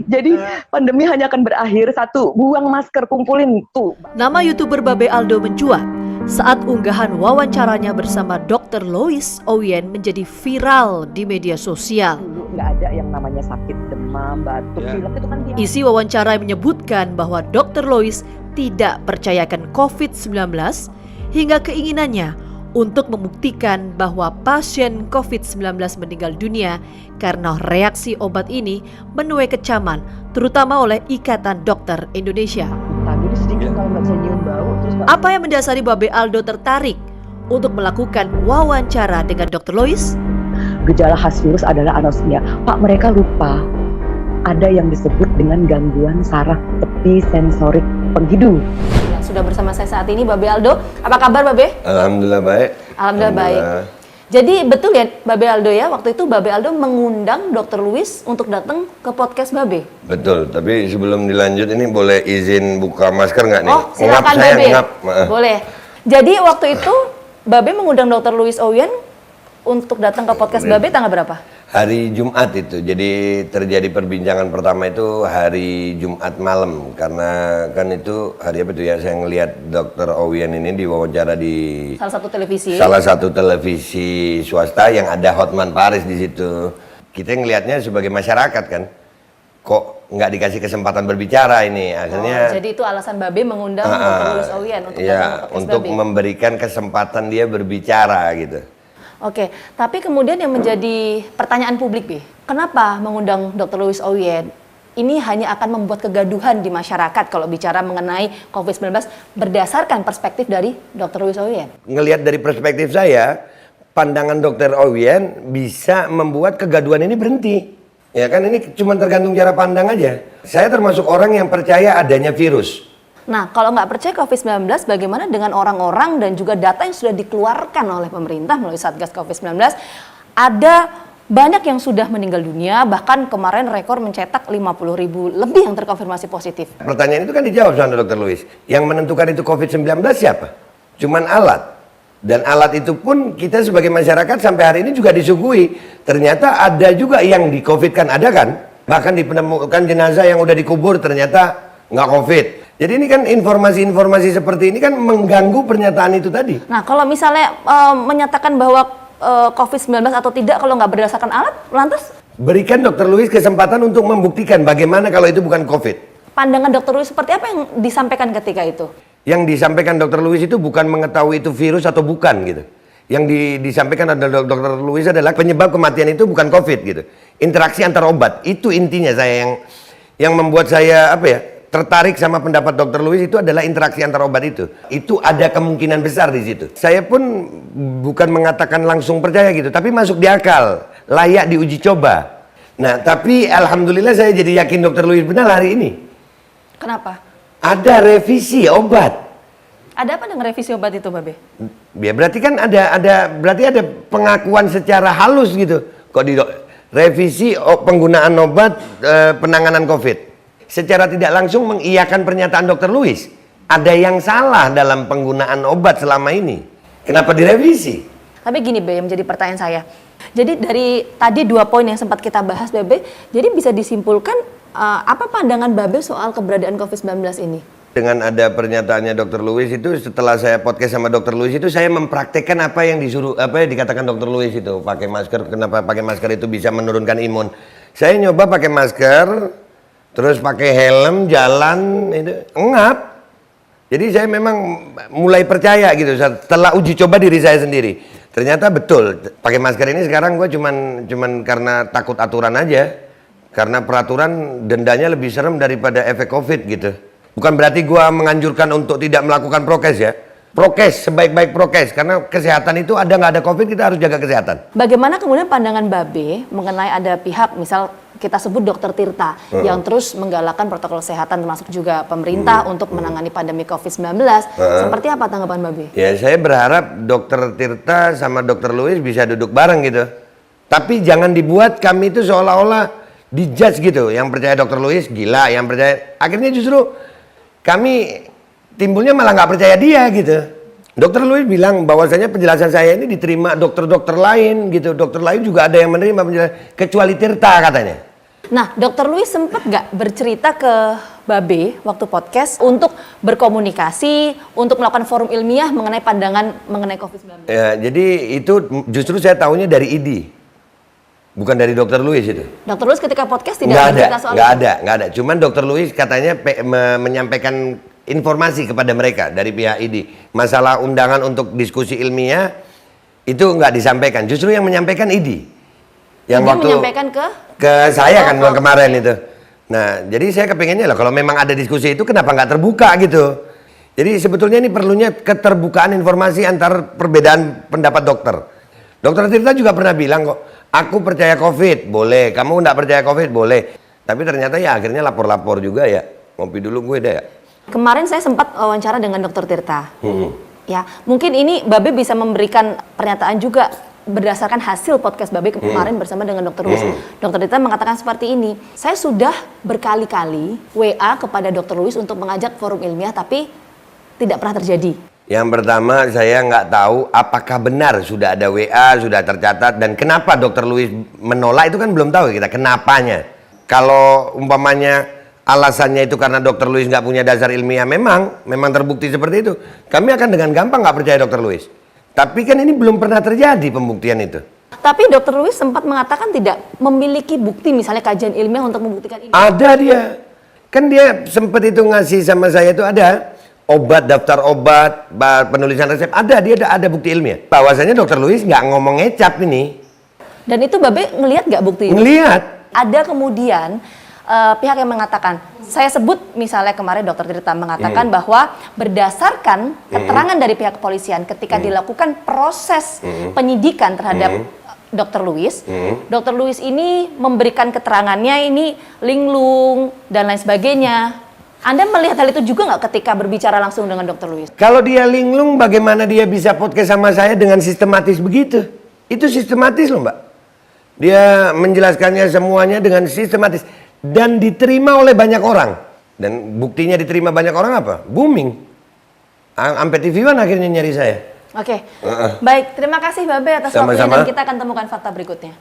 Jadi pandemi hanya akan berakhir, satu, buang masker, kumpulin tuh. Nama YouTuber Babe Aldo mencuat saat unggahan wawancaranya bersama Dr. Lois Oyen menjadi viral di media sosial. Dulu nggak ada yang namanya sakit demam, batuk, pilek itu kan dia. Isi wawancara menyebutkan bahwa Dr. Lois tidak percayakan COVID-19 hingga keinginannya untuk membuktikan bahwa pasien COVID-19 meninggal dunia karena reaksi obat ini menuai kecaman, terutama oleh Ikatan Dokter Indonesia. Jadi sedikit kalau nggak bisa nyium bau. Apa yang mendasari Babe Aldo tertarik untuk melakukan wawancara dengan Dr. Lois? Gejala khas virus adalah anosmia. Pak, mereka lupa ada yang disebut dengan gangguan saraf tepi sensorik penghidung. Sudah bersama saya saat ini Babe Aldo. Apa kabar Babe? Alhamdulillah baik. Alhamdulillah baik. Jadi betul ya Babe Aldo ya, waktu itu Babe Aldo mengundang Dr. Lois untuk datang ke podcast Babe. Betul, tapi sebelum dilanjut ini boleh izin buka masker nggak nih? Oh silakan Ngap, Babe. ngap. Boleh. Jadi waktu itu Babe mengundang Dr. Lois Oyen untuk datang ke podcast Babe tanggal berapa? Hari Jumat itu, jadi terjadi perbincangan pertama itu hari Jumat malam. Karena kan itu hari apa itu ya, saya ngelihat Dr. Oyen ini diwawancara di Salah satu televisi. salah satu televisi swasta yang ada Hotman Paris di situ. Kita ngelihatnya sebagai masyarakat kan, kok nggak dikasih kesempatan berbicara ini. Akhirnya jadi itu alasan Babe mengundang Dr. Lois Oyen untuk datang ke podcast untuk Babe. memberikan kesempatan dia berbicara gitu. Oke, tapi kemudian yang menjadi pertanyaan publik, Bi, kenapa mengundang Dr. Lois Oyen? Ini hanya akan membuat kegaduhan di masyarakat kalau bicara mengenai COVID-19 berdasarkan perspektif dari Dr. Lois Oyen. Ngelihat dari perspektif saya, pandangan Dr. Oyen bisa membuat kegaduhan ini berhenti. Ya kan, ini cuma tergantung cara pandang aja. Saya termasuk orang yang percaya adanya virus. Nah, kalau nggak percaya COVID-19, bagaimana dengan orang-orang dan juga data yang sudah dikeluarkan oleh pemerintah melalui Satgas COVID-19? Ada banyak yang sudah meninggal dunia, bahkan kemarin rekor mencetak 50.000 lebih yang terkonfirmasi positif. Pertanyaan itu kan dijawab sama Dr. Lois. Yang menentukan itu COVID-19 siapa? Cuman alat. Dan alat itu pun kita sebagai masyarakat sampai hari ini juga disuguhi. Ternyata ada juga yang di-COVID kan, ada kan? Bahkan ditemukan jenazah yang udah dikubur ternyata nggak COVID. Jadi ini kan informasi-informasi seperti ini kan mengganggu pernyataan itu tadi. Nah, kalau misalnya menyatakan bahwa COVID-19 atau tidak kalau nggak berdasarkan alat, lantas? Berikan Dr. Lois kesempatan untuk membuktikan bagaimana kalau itu bukan COVID. Pandangan Dr. Lois seperti apa yang disampaikan ketika itu? Yang disampaikan Dr. Lois itu bukan mengetahui itu virus atau bukan gitu. Yang disampaikan adalah Dr. Lois adalah penyebab kematian itu bukan COVID gitu. Interaksi antar obat, itu intinya saya yang membuat saya tertarik sama pendapat Dr. Lois itu adalah interaksi antar obat itu. Itu ada kemungkinan besar di situ. Saya pun bukan mengatakan langsung percaya gitu, tapi masuk di akal, layak diuji coba. Nah, tapi alhamdulillah saya jadi yakin Dr. Lois benar hari ini. Kenapa? Ada revisi obat. Ada apa dengan revisi obat itu, Babe? Ya berarti kan berarti ada pengakuan secara halus gitu. Kok di revisi penggunaan obat penanganan COVID. Secara tidak langsung mengiyakan pernyataan Dr. Lois. Ada yang salah dalam penggunaan obat selama ini. Kenapa direvisi? Tapi gini, Be, yang menjadi pertanyaan saya. Jadi dari tadi 2 poin yang sempat kita bahas, Babe, jadi bisa disimpulkan apa pandangan Babe soal keberadaan COVID-19 ini? Dengan ada pernyataannya Dr. Lois itu, setelah saya podcast sama Dr. Lois itu, saya mempraktekkan apa yang dikatakan Dr. Lois itu. Pakai masker, kenapa pakai masker itu bisa menurunkan imun. Saya nyoba pakai masker, terus pakai helm, jalan, itu ngap. Jadi saya memang mulai percaya gitu setelah uji coba diri saya sendiri. Ternyata betul, pakai masker ini sekarang gue cuman karena takut aturan aja. Karena peraturan dendanya lebih serem daripada efek COVID gitu. Bukan berarti gue menganjurkan untuk tidak melakukan prokes ya. Prokes, sebaik-baik prokes. Karena kesehatan itu ada nggak ada COVID, kita harus jaga kesehatan. Bagaimana kemudian pandangan Babe mengenai ada pihak, misal kita sebut Dokter Tirta, yang terus menggalakkan protokol kesehatan termasuk juga pemerintah untuk menangani pandemi COVID-19. Seperti apa tanggapan Babe? Ya saya berharap Dokter Tirta sama Dokter Lois bisa duduk bareng gitu. Tapi jangan dibuat kami itu seolah-olah dijudge gitu. Yang percaya Dokter Lois gila, yang percaya... Akhirnya justru kami... timbulnya malah nggak percaya dia gitu. Dokter Lois bilang bahwasanya penjelasan saya ini diterima dokter-dokter lain gitu. Dokter lain juga ada yang menerima penjelasan kecuali Tirta katanya. Nah, Dokter Louis sempet nggak bercerita ke Babe waktu podcast untuk berkomunikasi, untuk melakukan forum ilmiah mengenai pandangan mengenai COVID-19? Ya, jadi itu justru saya tahunya dari ID, bukan dari Dokter Louis itu. Dokter Louis ketika podcast tidak Nggak bercerita soal nggak itu? ada. Cuman Dokter Louis katanya menyampaikan informasi kepada mereka dari pihak ID. Masalah undangan untuk diskusi ilmiah itu nggak disampaikan. Justru yang menyampaikan ID. Yang Dia waktu menyampaikan ke saya kan kemarin itu. Nah, jadi saya kepengennya loh kalau memang ada diskusi itu kenapa nggak terbuka gitu. Jadi sebetulnya ini perlunya keterbukaan informasi antar perbedaan pendapat dokter. Dokter Tirta juga pernah bilang kok, aku percaya COVID, boleh. Kamu nggak percaya COVID, boleh. Tapi ternyata ya akhirnya lapor-lapor juga ya. Ngopi dulu gue deh ya. Kemarin saya sempat wawancara dengan Dokter Tirta. Ya, mungkin ini Babe bisa memberikan pernyataan juga berdasarkan hasil podcast Babe kemarin bersama dengan Dokter Louis. Dokter Tirta mengatakan seperti ini, saya sudah berkali-kali WA kepada Dokter Louis untuk mengajak forum ilmiah, tapi tidak pernah terjadi. Yang pertama saya nggak tahu apakah benar sudah ada WA, sudah tercatat, dan kenapa Dokter Louis menolak itu kan belum tahu kita kenapanya. Kalau umpamanya alasannya itu karena Dokter Louis nggak punya dasar ilmiah, memang terbukti seperti itu, kami akan dengan gampang nggak percaya Dokter Louis. Tapi kan ini belum pernah terjadi pembuktian itu. Tapi Dokter Louis sempat mengatakan tidak memiliki bukti, misalnya kajian ilmiah untuk membuktikan ini. Ada dia, kan dia sempat itu ngasih sama saya itu ada obat, daftar obat, penulisan resep, dia ada bukti ilmiah. Bahwasanya Dokter Louis nggak ngomong ngecap ini. Dan itu Babe ngelihat nggak bukti itu? Ngelihat. Ada kemudian pihak yang mengatakan, saya sebut misalnya kemarin Dokter Tirta mengatakan bahwa berdasarkan keterangan dari pihak kepolisian ketika dilakukan proses penyidikan terhadap Dokter Louis, Dokter Louis ini memberikan keterangannya ini linglung dan lain sebagainya. Anda melihat hal itu juga nggak ketika berbicara langsung dengan Dokter Louis? Kalau dia linglung, bagaimana dia bisa podcast sama saya dengan sistematis begitu? Itu sistematis loh Mbak. Dia menjelaskannya semuanya dengan sistematis. Dan diterima oleh banyak orang. Dan buktinya diterima banyak orang apa? Booming. Sampai TV One akhirnya nyari saya. Oke, baik. Terima kasih Babe atas waktunya dan kita akan temukan fakta berikutnya.